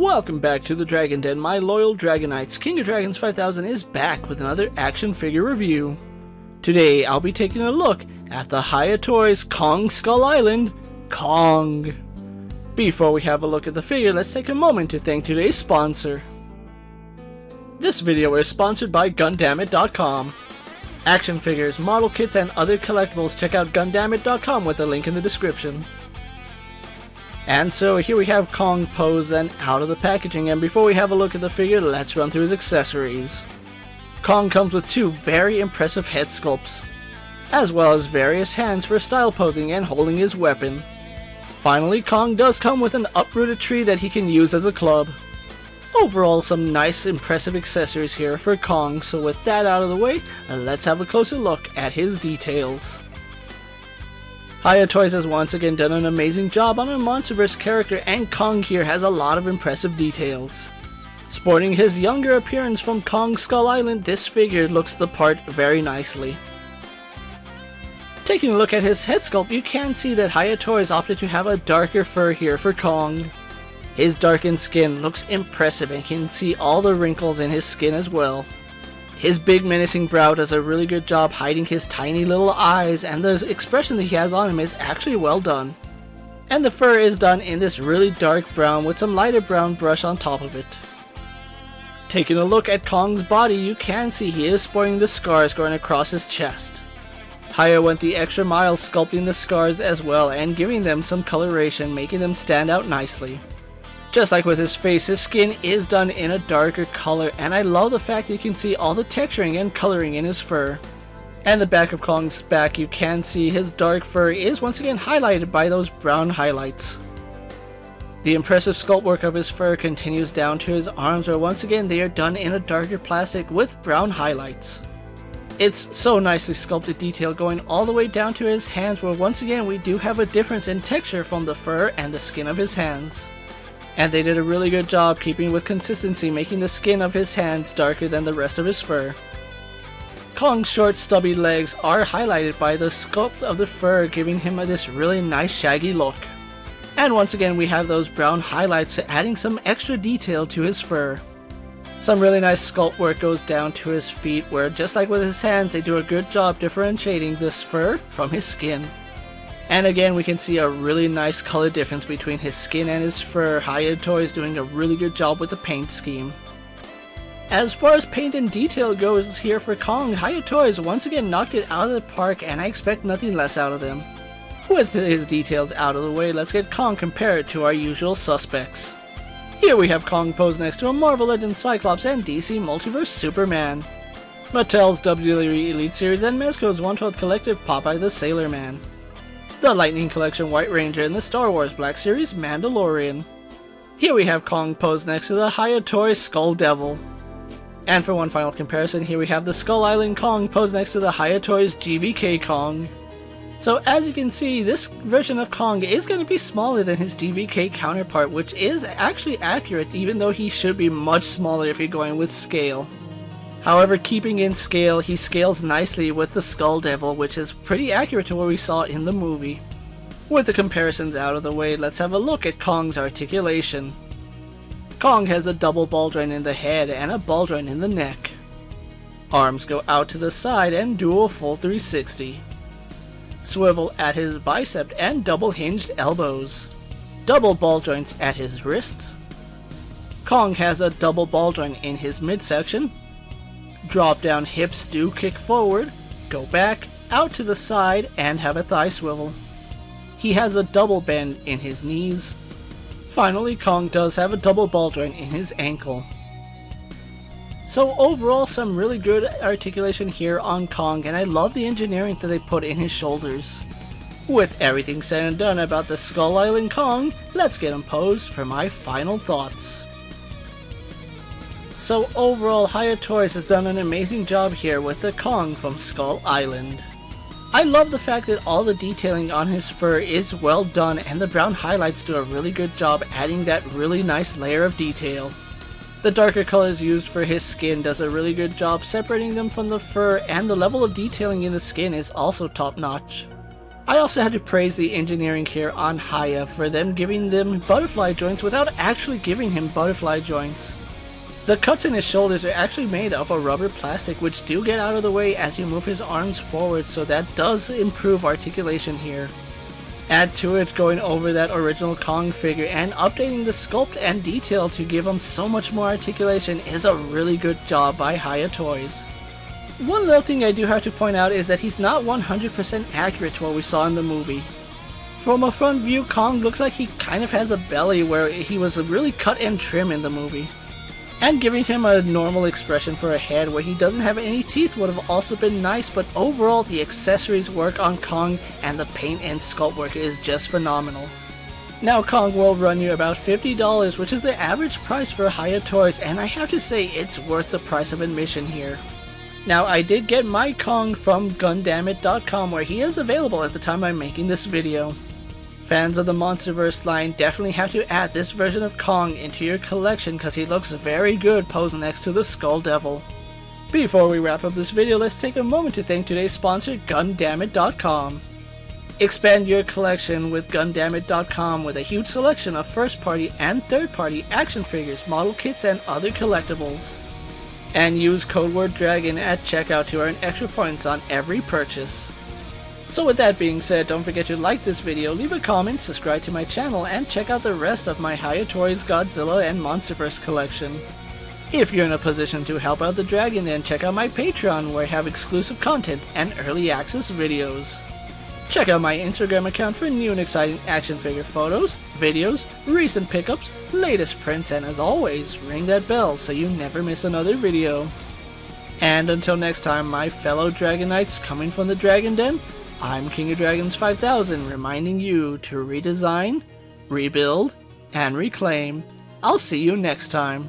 Welcome back to the Dragon Den, my loyal Dragonites. King of Dragons 5000 is back with another action figure review. Today I'll be taking a look at the Hiya Toys Kong Skull Island, Kong. Before we have a look at the figure, let's take a moment to thank today's sponsor. This video is sponsored by Gundamit.com. Action figures, model kits, and other collectibles, check out Gundamit.com with a link in the description. And so here we have Kong posed and out of the packaging, and before we have a look at the figure, let's run through his accessories. Kong comes with two very impressive head sculpts, as well as various hands for style posing and holding his weapon. Finally, Kong does come with an uprooted tree that he can use as a club. Overall, some nice impressive accessories here for Kong, so with that out of the way, let's have a closer look at his details. Hiya Toys has once again done an amazing job on a Monsterverse character, and Kong here has a lot of impressive details. Sporting his younger appearance from Kong Skull Island, this figure looks the part very nicely. Taking a look at his head sculpt, you can see that Hiya Toys opted to have a darker fur here for Kong. His darkened skin looks impressive, and you can see all the wrinkles in his skin as well. His big menacing brow does a really good job hiding his tiny little eyes, and the expression that he has on him is actually well done. And the fur is done in this really dark brown with some lighter brown brush on top of it. Taking a look at Kong's body, you can see he is sporting the scars going across his chest. Hiya went the extra mile sculpting the scars as well and giving them some coloration, making them stand out nicely. Just like with his face, his skin is done in a darker color, and I love the fact that you can see all the texturing and coloring in his fur. And the back of Kong's back, you can see his dark fur is once again highlighted by those brown highlights. The impressive sculpt work of his fur continues down to his arms, where once again they are done in a darker plastic with brown highlights. It's so nicely sculpted detail going all the way down to his hands, where once again we do have a difference in texture from the fur and the skin of his hands. And they did a really good job keeping with consistency, making the skin of his hands darker than the rest of his fur. Kong's short stubby legs are highlighted by the sculpt of the fur, giving him this really nice shaggy look. And once again we have those brown highlights adding some extra detail to his fur. Some really nice sculpt work goes down to his feet, where just like with his hands they do a good job differentiating this fur from his skin. And again, we can see a really nice color difference between his skin and his fur. Hiya Toys doing a really good job with the paint scheme. As far as paint and detail goes here for Kong, Hiya Toys once again knocked it out of the park, and I expect nothing less out of them. With his details out of the way, let's get Kong compared to our usual suspects. Here we have Kong posed next to a Marvel Legends Cyclops and DC Multiverse Superman, Mattel's WWE Elite Series and Mezco's 1/12 Collective Popeye the Sailor Man, the Lightning Collection White Ranger, and the Star Wars Black Series Mandalorian. Here we have Kong posed next to the Hiya Toys Skull Devil. And for one final comparison, here we have the Skull Island Kong posed next to the Hiya Toys GVK Kong. So as you can see, this version of Kong is going to be smaller than his GVK counterpart, which is actually accurate, even though he should be much smaller if you're going with scale. However, keeping in scale, he scales nicely with the Skull Devil, which is pretty accurate to what we saw in the movie. With the comparisons out of the way, let's have a look at Kong's articulation. Kong has a double ball joint in the head and a ball joint in the neck. Arms go out to the side and do a full 360. Swivel at his bicep and double hinged elbows. Double ball joints at his wrists. Kong has a double ball joint in his midsection. Drop down hips do kick forward, go back, out to the side, and have a thigh swivel. He has a double bend in his knees. Finally, Kong does have a double ball joint in his ankle. So overall, some really good articulation here on Kong, and I love the engineering that they put in his shoulders. With everything said and done about the Skull Island Kong, let's get him posed for my final thoughts. So overall, Hiya Toys has done an amazing job here with the Kong from Skull Island. I love the fact that all the detailing on his fur is well done, and the brown highlights do a really good job adding that really nice layer of detail. The darker colors used for his skin does a really good job separating them from the fur, and the level of detailing in the skin is also top notch. I also had to praise the engineering here on Hiya for them giving them butterfly joints without actually giving him butterfly joints. The cuts in his shoulders are actually made of a rubber plastic, which do get out of the way as you move his arms forward, so that does improve articulation here. Add to it going over that original Kong figure and updating the sculpt and detail to give him so much more articulation is a really good job by Hiya Toys. One little thing I do have to point out is that he's not 100% accurate to what we saw in the movie. From a front view, Kong looks like he kind of has a belly where he was really cut and trim in the movie. And giving him a normal expression for a head where he doesn't have any teeth would have also been nice, but overall the accessories work on Kong and the paint and sculpt work is just phenomenal. Now Kong will run you about $50, which is the average price for Hiya Toys, and I have to say it's worth the price of admission here. Now I did get my Kong from Gundamit.com, where he is available at the time I'm making this video. Fans of the Monsterverse line definitely have to add this version of Kong into your collection because he looks very good posing next to the Skull Devil. Before we wrap up this video, let's take a moment to thank today's sponsor, Gundamit.com. Expand your collection with Gundamit.com with a huge selection of first-party and third-party action figures, model kits, and other collectibles. And use code word DRAGON at checkout to earn extra points on every purchase. So with that being said, don't forget to like this video, leave a comment, subscribe to my channel, and check out the rest of my Hiya Toys Godzilla and Monsterverse collection. If you're in a position to help out the dragon, then check out my Patreon where I have exclusive content and early access videos. Check out my Instagram account for new and exciting action figure photos, videos, recent pickups, latest prints, and as always, ring that bell so you never miss another video. And until next time, my fellow Dragonites coming from the Dragon Den, I'm KingofDragons 5000 reminding you to redesign, rebuild, and reclaim. I'll see you next time.